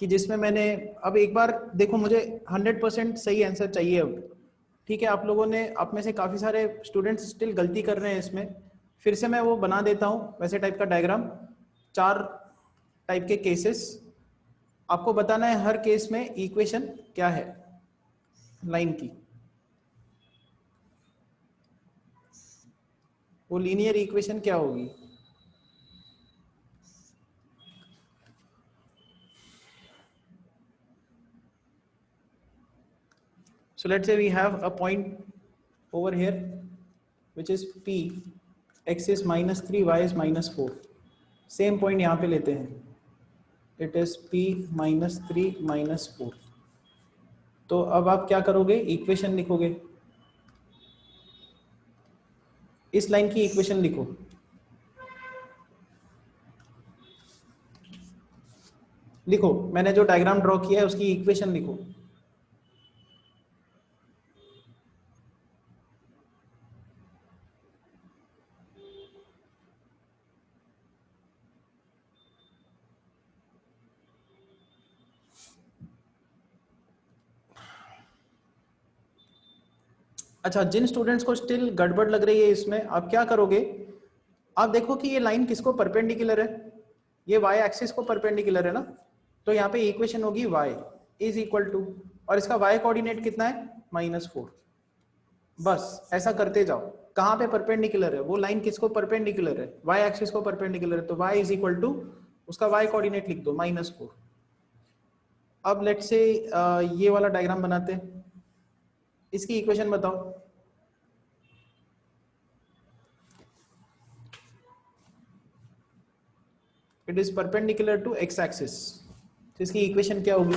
कि जिसमें मैंने अब एक बार देखो, मुझे 100% सही आंसर चाहिए अब। ठीक है, आप लोगों ने, आप में से काफ़ी सारे स्टूडेंट्स स्टिल गलती कर रहे हैं इसमें। फिर से मैं वो बना देता हूँ वैसे टाइप का डायग्राम, 4 टाइप के केसेस। आपको बताना है हर केस में इक्वेशन क्या है लाइन की। वो लीनियर इक्वेशन क्या होगी। So let's say we have a point over here which is P, x is -3, y is -4. Same point यहाँ पे लेते हैं, इट इज P -3 -4। तो अब आप क्या करोगे, इक्वेशन लिखोगे, इस लाइन की इक्वेशन लिखो। लिखो, मैंने जो डायग्राम ड्रॉ किया है उसकी इक्वेशन लिखो। अच्छा, जिन स्टूडेंट्स को स्टिल गड़बड़ लग रही है इसमें, आप क्या करोगे, आप देखो कि ये लाइन किसको परपेंडिकुलर है, ये y एक्सिस को परपेंडिकुलर है ना। तो यहाँ पे इक्वेशन होगी y इज इक्वल टू, और इसका y कोऑर्डिनेट कितना है, -4। बस ऐसा करते जाओ। कहाँ पे परपेंडिकुलर है, वो लाइन किसको परपेंडिकुलर है, y एक्सिस को परपेंडिकुलर है, तो y इज इक्वल टू उसका y कोऑर्डिनेट लिख दो -4। अब लेट्स से ये वाला डायग्राम बनाते हैं, इसकी इक्वेशन बताओ। It is perpendicular to x axis, तो इसकी इक्वेशन क्या होगी।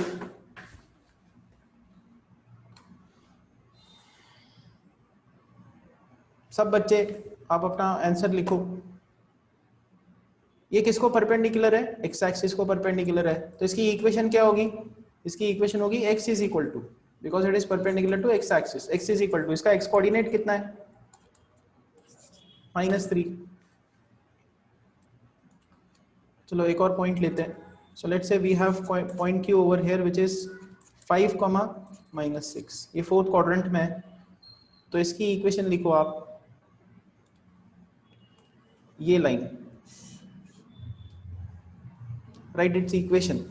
सब बच्चे आप अपना आंसर लिखो। ये किसको परपेंडिकुलर है, x एक्सिस को परपेंडिकुलर है, तो इसकी इक्वेशन क्या होगी, इसकी इक्वेशन होगी x is equal to, because it is perpendicular to x axis, x is equal to इसका x कोऑर्डिनेट कितना है, -3। चलो एक और पॉइंट लेते हैं। So let's say we have point Q over here which is 5, -6। ये 4th क्वाड्रेंट में है, तो इसकी इक्वेशन लिखो आप, ये लाइन, राइट इट्स इक्वेशन।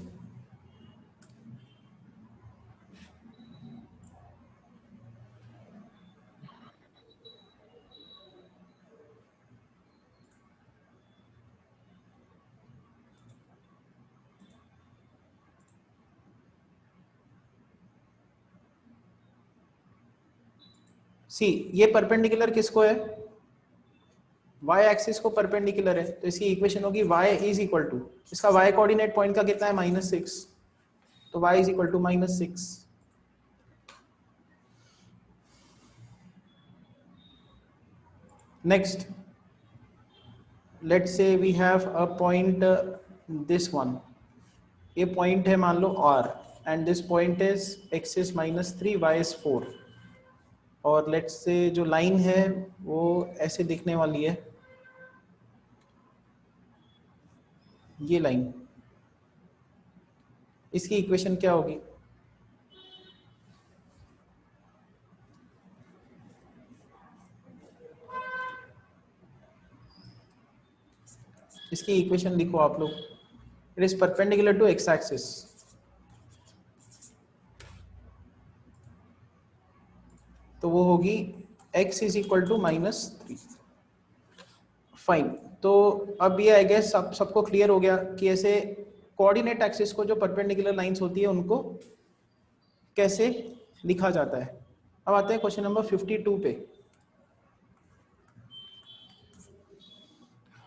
सी, ये परपेंडिकुलर किसको है, y एक्सिस को परपेंडिकुलर है, तो इसकी इक्वेशन होगी y इज इक्वल टू, इसका y कोऑर्डिनेट पॉइंट का कितना है, -6, तो y is equal to -6। Next, let's say we have a point this one, ये पॉइंट है मान लो R, and this point is x is -3, y is 4, और लेट्स से जो लाइन है वो ऐसे दिखने वाली है, ये लाइन, इसकी इक्वेशन क्या होगी, इसकी इक्वेशन लिखो आप लोग। It is perpendicular to x axis, तो वो होगी x is equal to -3। Fine, तो अब ये आई गेस सबको क्लियर हो गया कि ऐसे कोऑर्डिनेट एक्सिस को जो परपेंडिकुलर लाइंस होती है उनको कैसे लिखा जाता है। अब आते हैं क्वेश्चन नंबर 52 पे।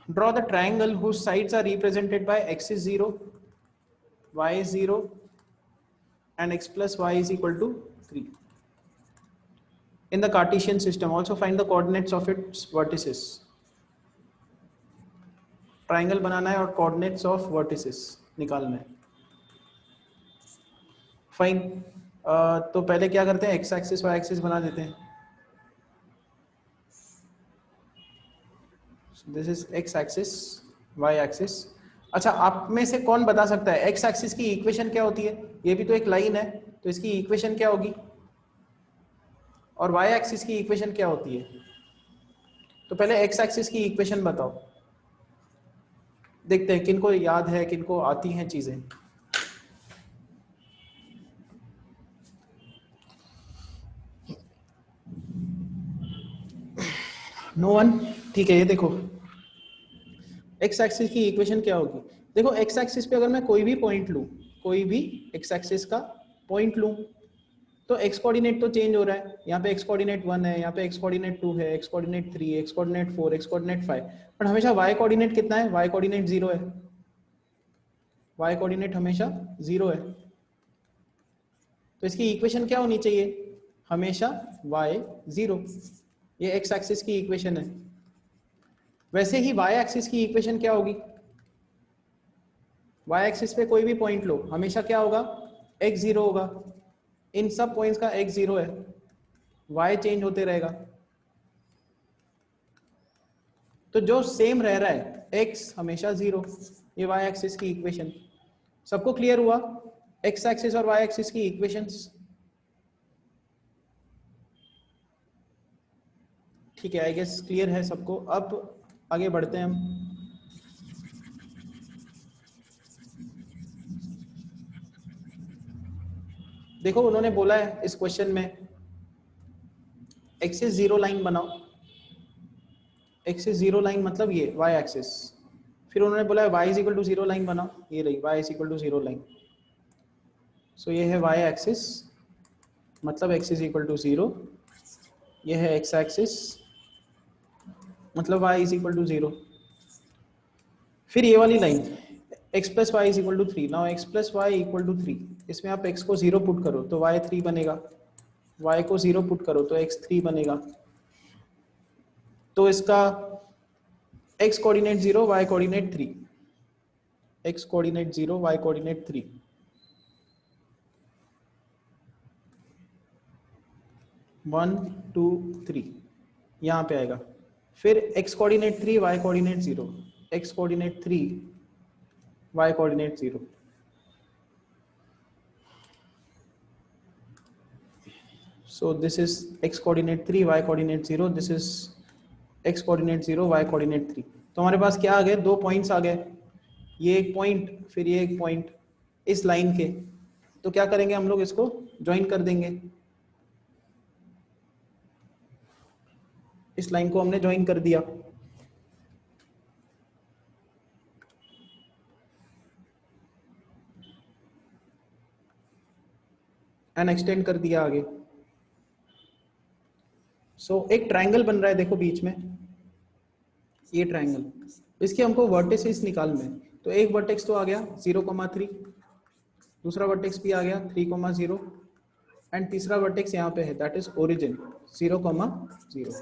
Draw the triangle whose sides are represented by x is 0, y is 0 and x plus y is equal to 3 in the Cartesian system. Also find the coordinates of its vertices. Triangle बनाना है और coordinates of vertices निकालना है। Fine, तो पहले क्या करते हैं, x एक्सिस y एक्सिस बना देते हैं। This is x axis, y axis, अच्छा, आप में से कौन बता सकता है एक्स एक्सिस की इक्वेशन क्या होती है? ये भी तो एक लाइन है, तो इसकी इक्वेशन क्या होगी? और वाई एक्सिस की इक्वेशन क्या होती है? तो पहले एक्स एक्सिस की इक्वेशन बताओ, देखते हैं किनको याद है, किनको आती हैं चीजें। No one? ठीक है, ये देखो एक्स एक्सिस की इक्वेशन क्या होगी। देखो एक्स एक्सिस पे अगर मैं कोई भी पॉइंट लूं, कोई भी एक्स एक्सिस का पॉइंट लूं, तो एक्स कोऑर्डिनेट तो चेंज हो रहा है। यहाँ पे एक्स कोऑर्डिनेट 1 है, यहाँ पे एक्स कोऑर्डिनेट 2 है, x coordinate 3, x coordinate 4, x coordinate 5, but हमेशा वाई कोऑर्डिनेट कितना है? वाई कोऑर्डिनेट 0 है। वाई कोऑर्डिनेट हमेशा 0 है, तो इसकी इक्वेशन क्या होनी चाहिए? हमेशा y 0। ये एक्स एक्सिस की इक्वेशन है। वैसे ही y एक्सिस की इक्वेशन क्या होगी? y एक्सिस पे कोई भी पॉइंट लो, हमेशा क्या होगा? x 0 होगा। इन सब पॉइंट्स का x 0 है, y चेंज होते रहेगा। तो जो सेम रह रहा है x हमेशा 0, ये y एक्सिस की इक्वेशन। सबको क्लियर हुआ x एक्सिस और y एक्सिस की इक्वेशंस? ठीक है, आई गेस क्लियर है सबको। अब आगे बढ़ते हैं हम। देखो उन्होंने बोला है इस क्वेश्चन में एक्सिस 0 लाइन बनाओ। एक्सिस 0 लाइन मतलब ये y एक्सिस। फिर उन्होंने बोला है y is equal to 0 line बनाओ, ये रही y is equal to 0 line. So ये है y एक्सिस, मतलब x इज इक्वल टू 0। ये है x एक्सिस, मतलब y इज इक्वल टू 0। फिर ये वाली line x plus y is equal to 3। Now x plus Y equal to 3, इसमें आप x को 0 पुट करो तो y 3 बनेगा, y को 0 पुट करो तो x 3 बनेगा। तो इसका x coordinate 0, y coordinate 3, x coordinate 0, y coordinate 3। 1 2 3 यहाँ पे आएगा। फिर x coordinate 3, y coordinate 0, x coordinate 3, y coordinate 0। So this is x coordinate 3, y coordinate 0, this is x coordinate 0, y coordinate 3। तो हमारे पास क्या आ गए? दो पॉइंट्स आ गए, ये एक पॉइंट, फिर ये एक पॉइंट इस लाइन के। तो क्या करेंगे हम लोग? इसको ज्वाइन कर देंगे। इस लाइन को हमने ज्वाइन कर दिया एंड एक्सटेंड कर दिया आगे। सो एक ट्रायंगल बन रहा है, देखो बीच में ये ट्रायंगल, इसके हमको वर्टिसेस निकालने हैं। तो एक वर्टेक्स तो आ गया 0,3, दूसरा वर्टेक्स भी आ गया 3,0, एंड तीसरा वर्टेक्स यहाँ पे है, दैट इज ओरिजिन 0,0।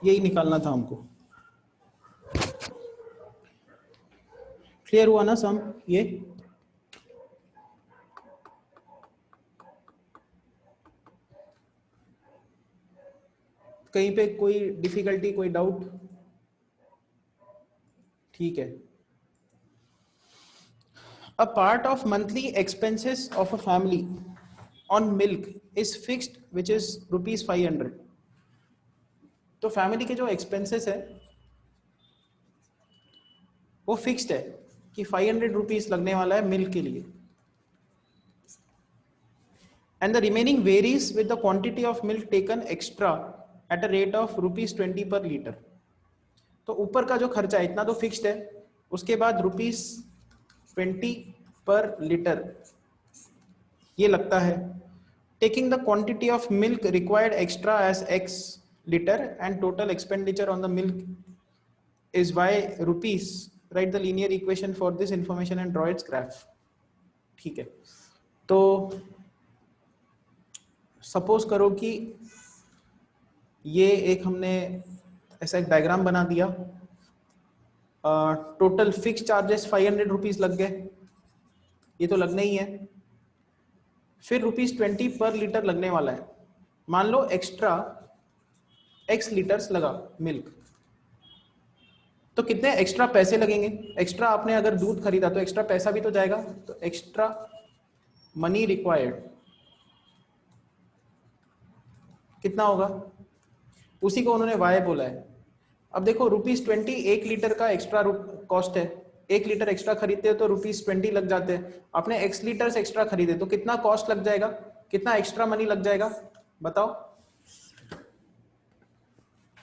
यही निकालना था हमको। क्लियर हुआ ना सम? ये कहीं पे कोई डिफिकल्टी, कोई डाउट? ठीक है। A part of monthly expenses of a family on milk is fixed which is ₹500। तो फैमिली के जो एक्सपेंसेस है वो फिक्स्ड है कि ₹500 लगने वाला है मिल्क के लिए, and the remaining varies with the quantity of milk taken extra at a rate of ₹20 पर लीटर। तो ऊपर का जो खर्चा है इतना तो फिक्स्ड है, उसके बाद ₹20 पर लीटर ये लगता है। Taking the quantity of milk required extra as x litre and total expenditure on the milk is y rupees, write the linear equation for this information and draw its graph। ठीक है, तो suppose करो कि ये एक हमने ऐसा एक डायग्राम बना दिया। टोटल फिक्स चार्जेस ₹500 लग गए, ये तो लगना ही है। फिर ₹20 पर लीटर लगने वाला है। मान लो एक्स्ट्रा x लीटर्स लगा मिल्क, तो कितने एक्स्ट्रा पैसे लगेंगे? एक्स्ट्रा आपने अगर दूध खरीदा तो एक्स्ट्रा पैसा भी तो जाएगा, तो एक्स्ट्रा मनी रिक्वायर्ड कितना होगा? उसी को उन्होंने वाई बोला है। अब देखो ₹20 1 लीटर का एक्स्ट्रा कॉस्ट है, 1 लीटर एक्स्ट्रा खरीदते हो तो ₹20 लग जाते हैं। आपने X लीटर एक्स्ट्रा खरीदे तो कितना कॉस्ट लग जाएगा, कितना एक्स्ट्रा मनी लग जाएगा बताओ?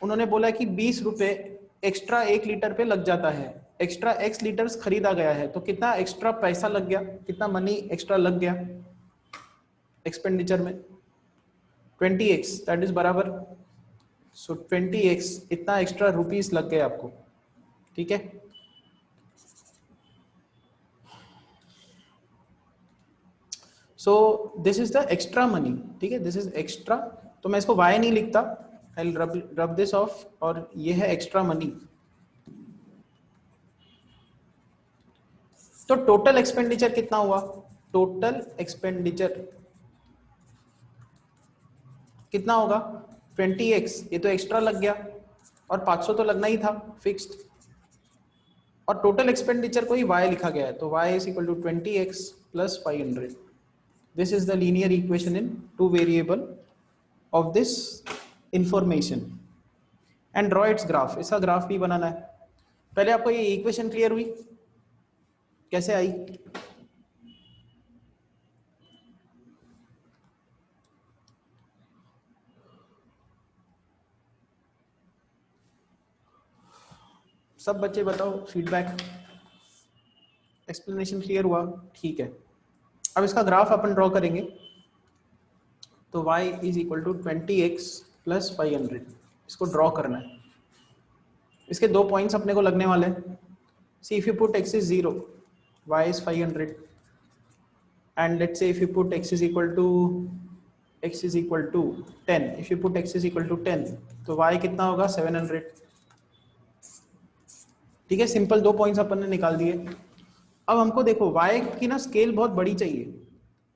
उन्होंने बोला कि ₹20 एक्स्ट्रा 1 लीटर पे लग जाता है, एक्स्ट्रा X लीटर्स खरीदा गया है तो कितना एक्स्ट्रा पैसा लग गया, कितना मनी एक्स्ट्रा लग गया एक्सपेंडिचर में? 20x, दैट इज बराबर, सो 20x इतना एक्स्ट्रा रुपीस लग गए आपको, ठीक है। So this is the extra money, ठीक है, दिस इज एक्स्ट्रा। तो मैं इसको y नहीं लिखता, I will rub this of, और ये है एक्स्ट्रा मनी। तो टोटल एक्सपेंडिचर कितना हुआ? टोटल एक्सपेंडिचर कितना होगा? 20x, ये तो एक्स्ट्रा लग गया, और 500 तो लगना ही था फिक्स्ड, और टोटल एक्सपेंडिचर को ही y लिखा गया है, तो y is equal to 20x plus 500। This is the linear equation in two variable of this information and draw its graph. इसका ग्राफ भी बनाना है। पहले आपको ये इक्वेशन क्लियर हुई कैसे आई? सब बच्चे बताओ फीडबैक। एक्सप्लेनेशन क्लियर हुआ? ठीक है। अब इसका ग्राफ अपन ड्रॉ करेंगे। तो y is equal to 20x plus 500, इसको ड्रॉ करना है। इसके 2 पॉइंट्स अपने को लगने वाले हैं। See if you put x is 0, y is 500, and let's say if you put x is equal to 10, if you put x is equal to 10 तो y कितना होगा? 700। ठीक है, सिंपल 2 पॉइंट्स अपन ने निकाल दिए। अब हमको देखो y की ना स्केल बहुत बड़ी चाहिए,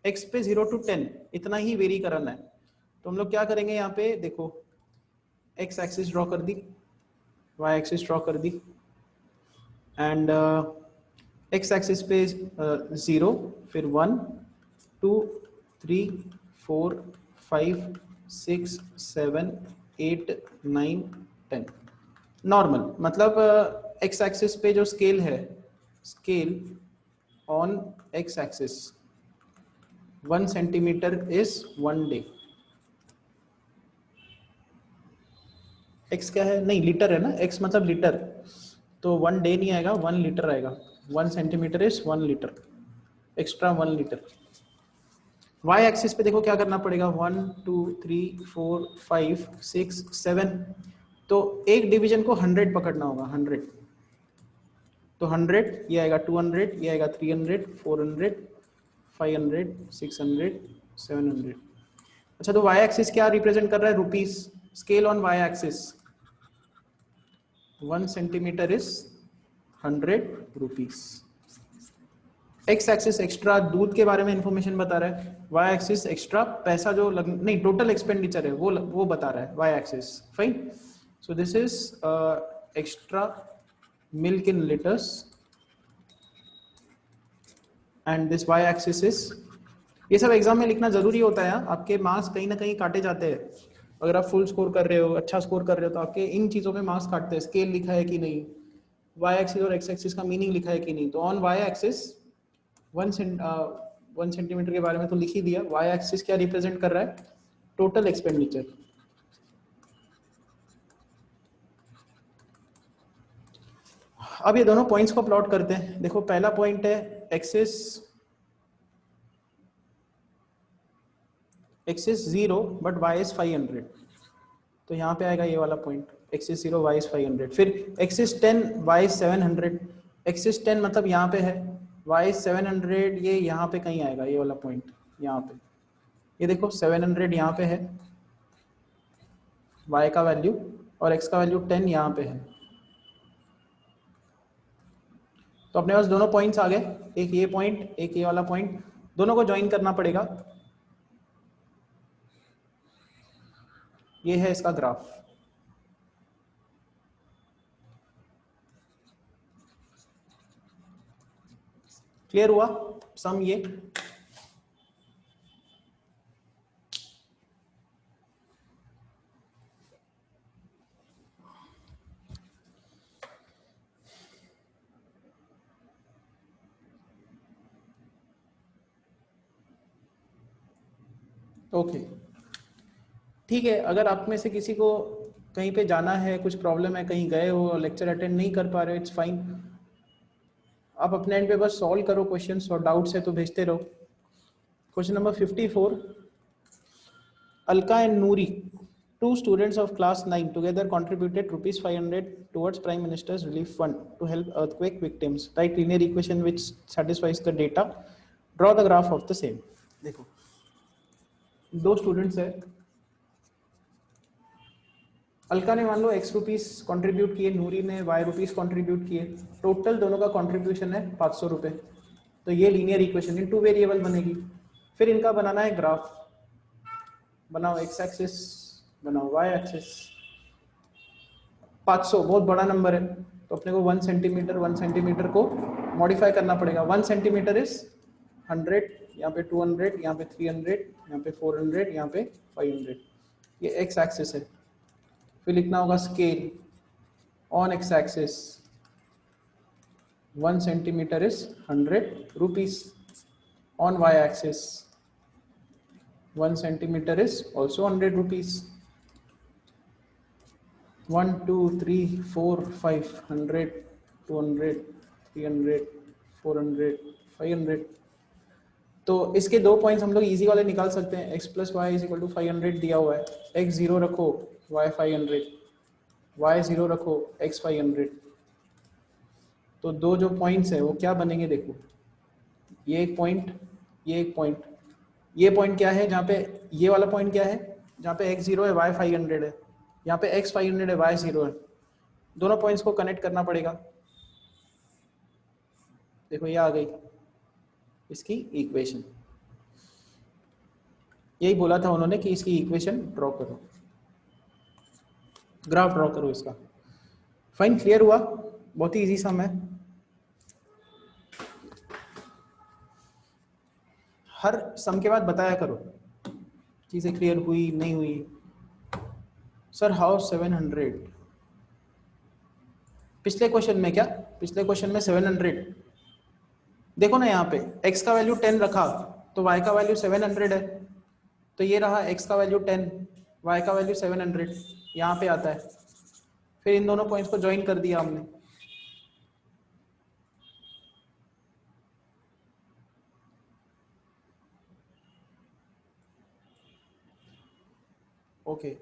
x पे 0 to 10 इतना ही वेरी करना है। तो हम लोग क्या करेंगे, यहाँ पे देखो x एक्सिस ड्रॉ कर दी, y एक्सिस ड्रॉ कर दी, एंड x एक्सिस पे 0, फिर 1 2 3 4 5 6 7 8 9 10 नॉर्मल, मतलब x एक्सिस पे जो स्केल है, scale on x axis 1 centimetre is 1 day. x क्या है? नहीं, लीटर है ना, x मतलब लीटर, तो 1 डे नहीं आएगा, 1 लीटर आएगा। 1 centimetre is 1 litre, extra 1 litre. y axis पे देखो क्या करना पड़ेगा, 1 2 3 4 5 6 7, तो एक डिवीजन को 100 पकड़ना होगा, 100। तो 100 ये आएगा, 200 ये आएगा, 300 400 500 600 700। अच्छा, तो y एक्सिस क्या रिप्रेजेंट कर रहा है? Rupees. Scale on y axis 1 centimetre is 100 rupees. x axis extra दूध के बारे में इंफॉर्मेशन बता रहा है, y एक्सिस एक्स्ट्रा पैसा जो नहीं, टोटल एक्सपेंडिचर है वो बता रहा है y axis. Fine, so this is extra milk in litres, and this y axis is, ये सब एग्जाम में लिखना जरूरी होता है। आपके मार्क्स कहीं ना कहीं काटे जाते हैं। अगर आप फुल स्कोर कर रहे हो, अच्छा स्कोर कर रहे हो, तो आपके इन चीज़ों पे मार्क्स काटते हैं। स्केल लिखा है कि नहीं, y एक्सिस और x एक्सिस का मीनिंग लिखा है कि नहीं। तो ऑन y एक्सिस 1 सेंटीमीटर के बारे में तो लिख ही दिया। y एक्सिस क्या रिप्रेजेंट कर रहा है? Total expenditure. अब ये दोनों पॉइंट्स को प्लॉट करते हैं। देखो पहला पॉइंट है एक्सिस 0 बट y इज 500, तो यहाँ पे आएगा ये वाला पॉइंट, एक्सिस 0 y इज 500। फिर एक्सिस 10 y इज 700, एक्सिस 10 मतलब यहाँ पे है, y इज 700, ये यहाँ पे कहीं आएगा, ये वाला पॉइंट यहाँ पे। ये देखो 700 यहाँ पे है y का वैल्यू, और x का वैल्यू 10 यहाँ पे है। तो अपने पास दोनों पॉइंट्स आ गए, एक ये पॉइंट एक ये वाला पॉइंट, दोनों को ज्वाइन करना पड़ेगा। ये है इसका ग्राफ। क्लियर हुआ सम ये? ओके ठीक है। अगर आप में से किसी को कहीं पे जाना है, कुछ प्रॉब्लम है, कहीं गए हो, लेक्चर अटेंड नहीं कर पा रहे हो, इट्स फाइन। आप अपने एंड पे बस सॉल्व करो क्वेश्चंस, और डाउट्स है तो भेजते रहो। Question number 54, Alka and Noori, two students of class 9 together contributed rupees 500 towards Prime Minister's Relief Fund to help earthquake victims. Write linear equation which satisfies the data. Draw the graph of the same. देखो दो students है, अलका ने मान लो x rupees contribute किए, नूरी ने y rupees contribute किए, total दोनों का कॉन्ट्रीब्यूशन है 500 रुपये। तो ये linear equation in two variable बनेगी। फिर इनका बनाना है ग्राफ, बनाओ x एक्सिस, बनाओ y एक्सिस। 500 बहुत बड़ा नंबर है, तो अपने को 1 सेंटीमीटर को मॉडिफाई करना पड़ेगा। 1 सेंटीमीटर इज 100, यहाँ पे 200, यहाँ पे 300, यहाँ पे 400, यहाँ पे 500। ये x एक्सिस है। फिर लिखना होगा scale on x axis, 1 centimetre is 100 rupees. On y axis 1 centimeter is also 100 rupees. 1 2 3 4 5 100 200 300 400 500। तो इसके दो पॉइंट्स हम लोग इजी वाले निकाल सकते हैं। x plus y is equal to 500 दिया हुआ है, x 0 रखो y 500, y 0 रखो x 500। तो दो जो पॉइंट्स है वो क्या बनेंगे देखो, ये एक पॉइंट, ये एक पॉइंट। ये पॉइंट क्या है, जहाँ पे ये वाला पॉइंट क्या है, जहाँ पे x 0 है y 500 है, यहाँ पे x 500 है y 0 है। दोनों पॉइंट्स को कनेक्ट करना पड़ेगा। देखो ये आ गई इसकी इक्वेशन। यही बोला था उन्होंने कि इसकी इक्वेशन ड्रॉ करो, ग्राफ ड्रॉ करो इसका। फाइन, क्लियर हुआ? बहुत ही इजी सम है। हर सम के बाद बताया करो चीजें क्लियर हुई नहीं हुई। Sir how 700? पिछले क्वेश्चन में क्या, पिछले क्वेश्चन में 700 देखो ना, यहाँ पे x का वैल्यू 10 रखा तो y का वैल्यू 700 है। तो ये रहा x का वैल्यू 10, y का वैल्यू 700, यहाँ पे आता है। फिर इन दोनों पॉइंट्स को ज्वाइन कर दिया हमने। ओके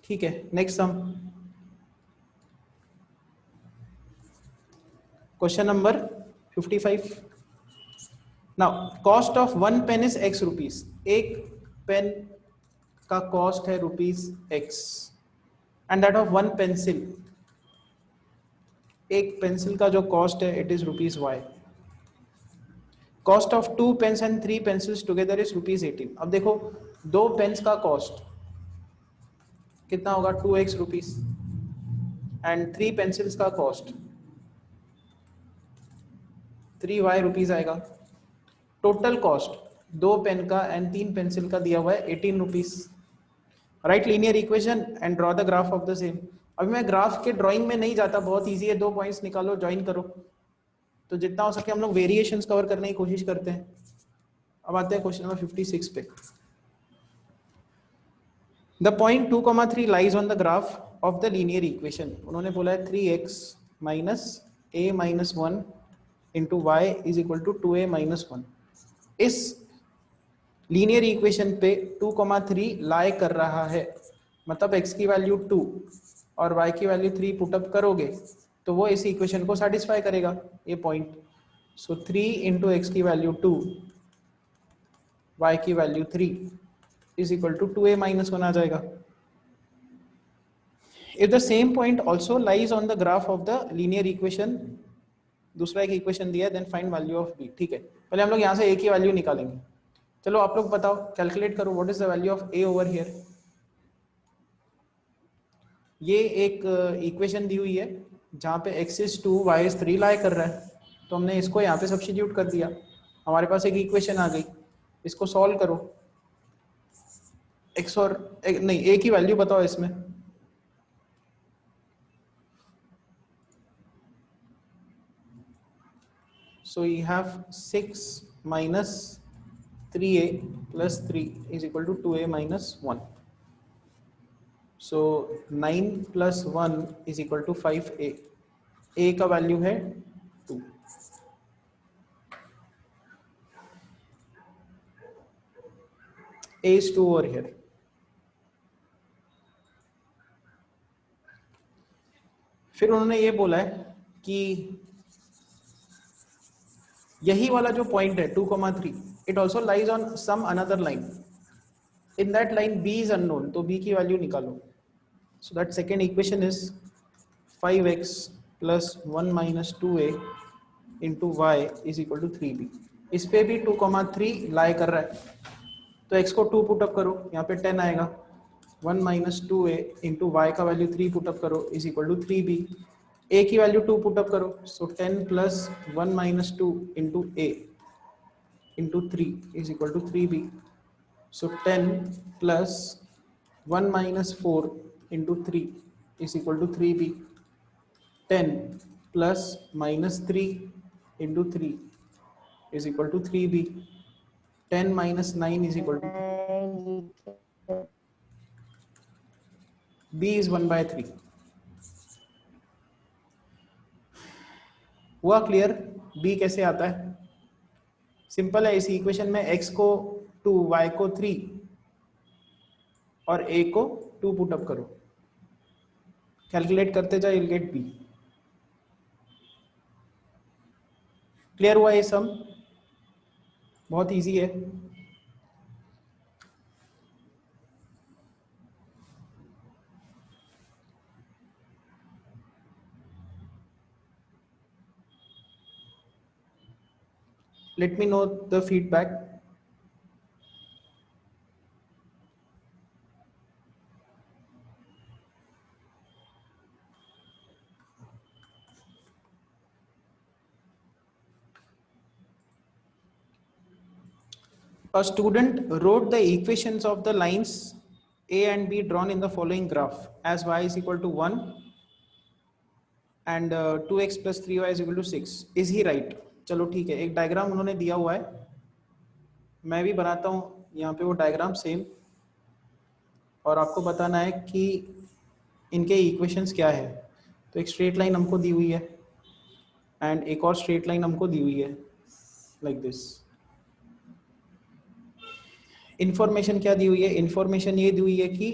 ठीक है, next sum. Question number 55। Now cost of 1 pen is x rupees. एक पेन का कॉस्ट है rupees x, and that of 1 pencil, एक पेंसिल का जो कॉस्ट है it is rupees y। Cost of 2 pens and 3 pencils together is rupees 18। अब देखो दो पेन्स का कॉस्ट कितना होगा, 2x रुपीस, एंड 3 पेंसिल्स का कॉस्ट 3y रुपीस आएगा। टोटल कॉस्ट दो पेन का एंड 3 पेंसिल का दिया हुआ है 18 rupees. Right linear equation and draw the graph of the same. अभी मैं ग्राफ के ड्राइंग में नहीं जाता, बहुत इजी है। दो पॉइंट्स निकालो, ज्वाइन करो। तो जितना हो सके हम लोग वेरिएशंस कवर करने की कोशिश करते हैं। अब आते हैं क्वेश्चन नंबर 56 पे। The point 2,3 lies on the graph of the linear equation. उन्होंने बोला है 3x minus a minus 1 into y is equal to 2a minus 1। इस लीनियर इक्वेशन पे 2,3 लाई कर रहा है, मतलब x की वैल्यू 2 और y की वैल्यू 3 पुटअप करोगे तो वो इस इक्वेशन को सेटिस्फाई करेगा, ये पॉइंट। सो 3 इंटू एक्स की वैल्यू 2, y की value 3 is equal to 2a minus 1 आ जाएगा। If the same point also lies on the graph of the linear equation, दूसरा एक इक्वेशन दिया है, then find value of b। ठीक है, पहले हम लोग यहाँ से a की वैल्यू निकालेंगे। चलो आप लोग बताओ, कैलकुलेट करो what is the value of a over here. ये एक इक्वेशन दी हुई है जहाँ पे x is 2 y is 3 लाई कर रहा है, तो हमने इसको यहाँ पे सब्स्टिट्यूट कर दिया, हमारे पास एक इक्वेशन आ गई। इसको सॉल्व करो, x और नहीं a की वैल्यू बताओ इसमें। So you have 6 minus 3a plus 3 is equal to 2a minus 1. So 9 plus 1 is equal to 5a. a का वैल्यू है 2. a is 2 over here. फिर उन्होंने ये बोला है कि यही वाला जो पॉइंट है 2,3 it also lies on some another line, in that line b is unknown, तो b की वैल्यू निकालो। So that second equation is 5x plus 1 minus 2a into y is equal to 3b। इस पे भी 2,3 लाई कर रहा है, तो x को 2 पुटअप करो, यहाँ पे 10 आएगा। 1 minus 2a into y का वैल्यू 3 पुटअप करो is equal to 3b। a की वैल्यू 2 पुटअप करो, so 10 plus 1 minus 2 into a into 3 is equal to 3b। so 10 plus 1 minus 4 into 3 is equal to 3b। 10 plus minus 3 into 3 is equal to 3b। 10 minus 9 is equal to b is 1 by 3। हुआ clear b कैसे आता है? Simple है, इस equation में x को 2 y को 3 और a को 2 पुटअप करो, कैलकुलेट करते जाओ, you'll get b। क्लियर हुआ ये सम? बहुत इजी है। Let me know the feedback। A student wrote the equations of the lines a and b drawn in the following graph as y is equal to 1 and 2x plus 3y is equal to 6। Is he right? चलो ठीक है, एक diagram उन्होंने दिया हुआ है, मैं भी बनाता हूँ यहाँ पे वो डायग्राम सेम, और आपको बताना है कि इनके इक्वेशंस क्या है। तो एक स्ट्रेट लाइन हमको दी हुई है एंड एक और स्ट्रेट लाइन हमको दी हुई है लाइक दिस। इंफॉर्मेशन क्या दी हुई है? इंफॉर्मेशन ये दी हुई है कि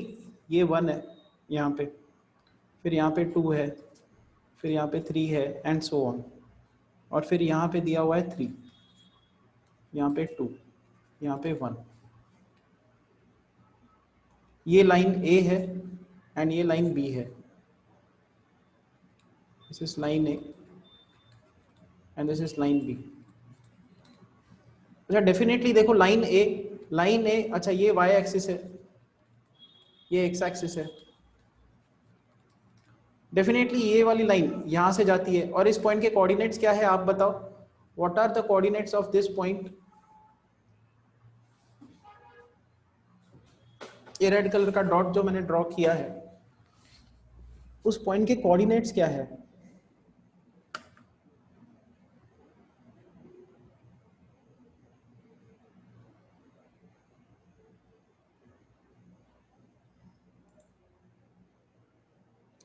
ये 1 है यहाँ पे, फिर यहाँ पे 2 है, फिर यहाँ पे 3 है एंड सो ऑन, और फिर यहाँ पे दिया हुआ है 3, यहाँ पे 2, यहाँ पे 1। ये लाइन A है एंड ये लाइन B है। This is line A and this is line B। अच्छा डेफिनेटली देखो लाइन A, अच्छा ये y एक्सिस है, ये x एक्सिस है, डेफिनेटली ये वाली लाइन यहां से जाती है, और इस पॉइंट के कोऑर्डिनेट्स क्या है आप बताओ? What are the coordinates of this point? ये रेड कलर का डॉट जो मैंने ड्रॉ किया है, उस पॉइंट के कोऑर्डिनेट्स क्या है?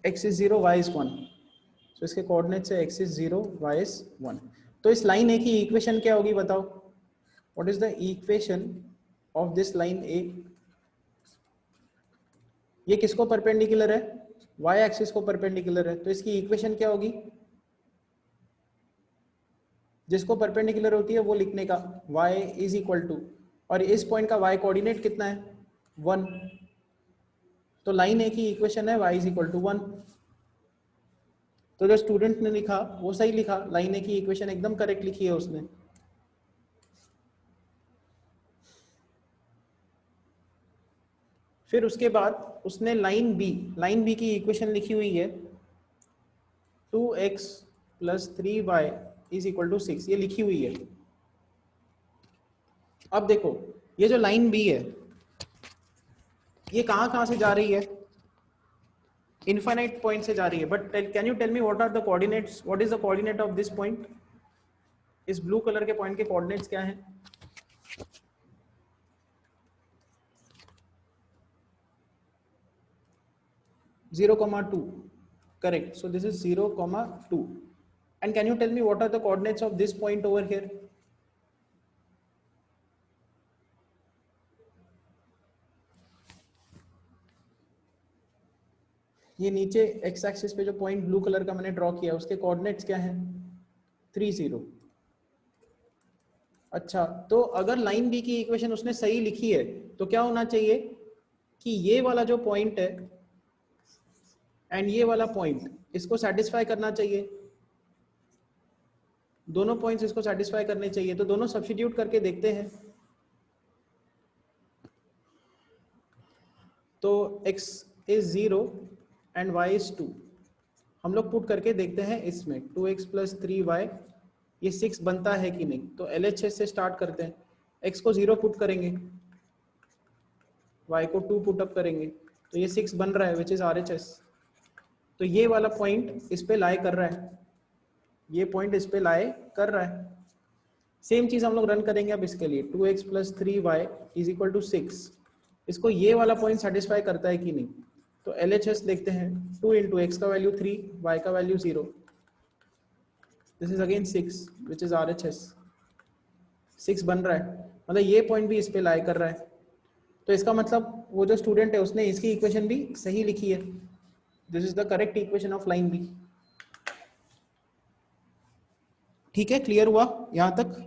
x is 0 y is 1, तो इसके कोऑर्डिनेट्स है x is 0 y is 1। तो इस लाइन A की इक्वेशन क्या होगी बताओ? What is the equation of this line A? ये किसको परपेंडिकुलर है? y एक्सिस को परपेंडिकुलर है, तो इसकी इक्वेशन क्या होगी? जिसको परपेंडिकुलर होती है वो लिखने का, y इज इक्वल टू, और इस पॉइंट का y कोऑर्डिनेट कितना है? 1। तो लाइन A की इक्वेशन है y इज इक्वल टू 1। तो जो स्टूडेंट ने लिखा वो सही लिखा, लाइन A की इक्वेशन एकदम करेक्ट लिखी है उसने। फिर उसके बाद उसने लाइन बी की इक्वेशन लिखी हुई है 2x + 3y = 6, ये लिखी हुई है। अब देखो ये जो लाइन बी है ये कहाँ से जा रही है, इनफाइनाइट पॉइंट से जा रही है, but can you tell me what are the coordinates, what is the coordinate of this point, इस ब्लू कलर के पॉइंट के कोऑर्डिनेट्स क्या हैं? 0,2, correct. So this is 0,2. And can you tell me what are the coordinates of this point over here? ये नीचे x axis पे जो point blue colour का मैंने ड्रॉ किया उसके कोऑर्डिनेट्स क्या हैं? 30। अच्छा, तो अगर लाइन बी की इक्वेशन उसने सही लिखी है तो क्या होना चाहिए कि ये वाला जो पॉइंट है एंड ये वाला पॉइंट इसको सेटिस्फाई करना चाहिए, दोनों पॉइंट्स इसको सेटिस्फाई करने चाहिए। तो दोनों सब्स्टिट्यूट करके देखते हैं। तो x is 0 and y is 2, हम लोग पुट करके देखते हैं इसमें 2x + 3y ये 6 बनता है कि नहीं। तो LHS से स्टार्ट करते हैं, x को 0 पुट करेंगे, y को 2 पुट अप करेंगे, तो ये 6 बन रहा है विच इज RHS। तो ये वाला पॉइंट इस पे लाई कर रहा है, ये पॉइंट इस पे लाई कर रहा है। सेम चीज हम लोग रन करेंगे अब इसके लिए 2x + 3y = 6, इसको ये वाला पॉइंट सेटिस्फाई करता है कि नहीं। तो LHS देखते हैं, 2 × x का वैल्यू 3, y का value 0, this is again 6 which is RHS। 6 बन रहा है, मतलब ये पॉइंट भी इस पे लाई कर रहा है। तो इसका मतलब वो जो स्टूडेंट है उसने इसकी इक्वेशन भी सही लिखी है, this is the correct equation of line B. ठीक है, क्लियर हुआ यहां तक?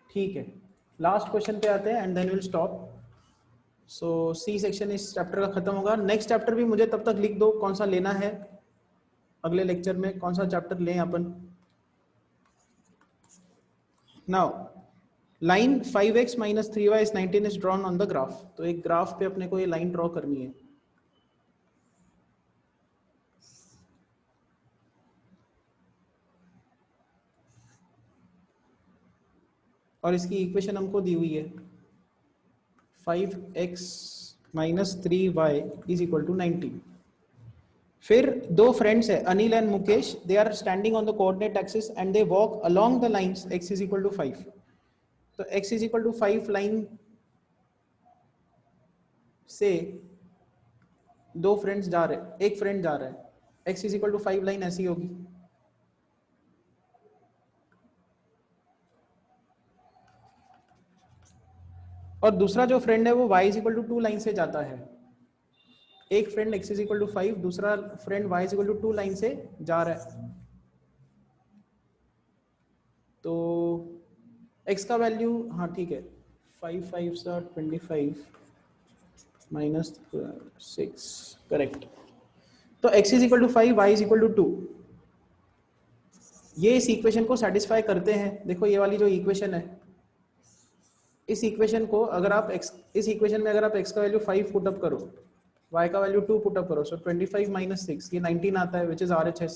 ठीक है, लास्ट क्वेश्चन पे आते हैं and then will stop. So see section इस चैप्टर का खत्म होगा। नेक्स्ट चैप्टर भी मुझे तब तक लिख दो कौन सा लेना है, अगले लेक्चर में कौन सा चैप्टर लें अपन। Now line 5x - 3y = 19 is drawn on the graph. तो एक ग्राफ पे अपने को ये लाइन ड्रॉ करनी है। और इसकी इक्वेशन हमको दी हुई है 5x - 3y = 19। फिर दो फ्रेंड्स है Anil and Mukesh, they are standing on the coordinate axis and they walk along the lines x = 5। तो x = 5 लाइन से दो फ्रेंड्स जा रहे, एक फ्रेंड जा रहा है, x = 5 लाइन ऐसी होगी। और दूसरा जो फ्रेंड है वो y = 2 लाइन से जाता है। एक फ्रेंड x = 5, दूसरा फ्रेंड y = 2 लाइन से जा रहा है। तो x का वैल्यू, हाँ ठीक है, 5 × 5 = 25 - 6, करेक्ट। तो x = 5, y = 2, ये इस इक्वेशन को सेटिस्फाई करते हैं। देखो ये वाली जो इक्वेशन है, इस इक्वेशन को अगर आप इस इक्वेशन में अगर आप x का वैल्यू 5 पुट अप करो, y का वैल्यू 2 पुट अप करो, सो 25 - 6 ये 19 आता है विच इज RHS।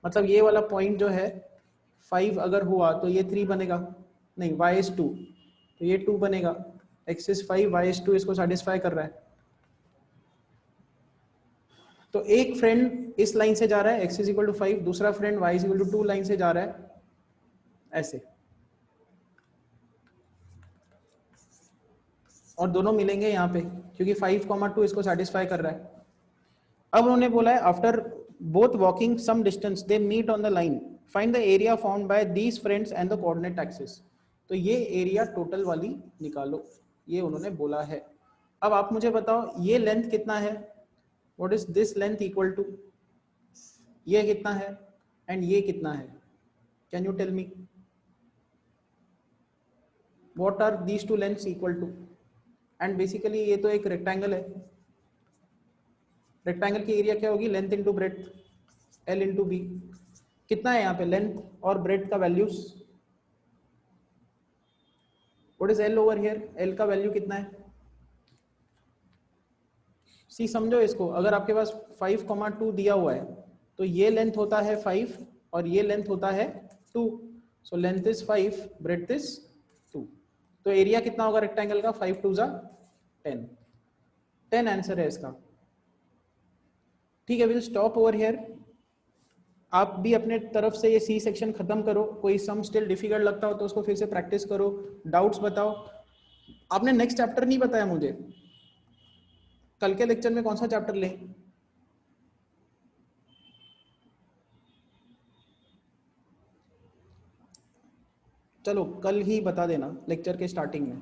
मतलब ये वाला पॉइंट जो है 5 अगर हुआ तो ये 3 बनेगा, नहीं y is 2, तो ये 2 बनेगा, x is 5, y is 2, इसको सेटिस्फाई कर रहा है। तो एक फ्रेंड इस लाइन से जा रहा है x = 5, दूसरा फ्रेंड y = 2 लाइन से जा रहा है ऐसे, और दोनों मिलेंगे यहाँ पे क्योंकि 5,2 इसको सेटिस्फाई कर रहा है। अब उन्होंने बोला है after both walking some distance they meet on the line, find the area found by these friends and the coordinate axis. तो ये एरिया टोटल वाली निकालो, ये उन्होंने बोला है। अब आप मुझे बताओ ये लेंथ कितना है, what is this length equal to, ये कितना है एंड ये कितना है, can you tell me what are these two lengths equal to? And basically ये तो एक रेक्टेंगल है, रेक्टेंगल की एरिया क्या होगी, length into breadth, L into B. कितना है यहाँ पे लेंथ और ब्रेथ का values, what is L over here, L का वैल्यू कितना है। सी समझो इसको, अगर आपके पास 5,2 दिया हुआ है तो ये लेंथ होता है 5 और ये लेंथ होता है 2, so length is 5, breadth is 2, तो एरिया कितना होगा रेक्टेंगल का, 5 2 जा 10, 10 आंसर है इसका। ठीक है, विल स्टॉप ओवर हियर। आप भी अपने तरफ से ये सी सेक्शन खत्म करो, कोई सम स्टिल डिफिकल्ट लगता हो तो उसको फिर से प्रैक्टिस करो, डाउट्स बताओ। आपने नेक्स्ट चैप्टर नहीं बताया मुझे, कल के लेक्चर में कौन सा चैप्टर लें। चलो कल ही बता देना लेक्चर के स्टार्टिंग में।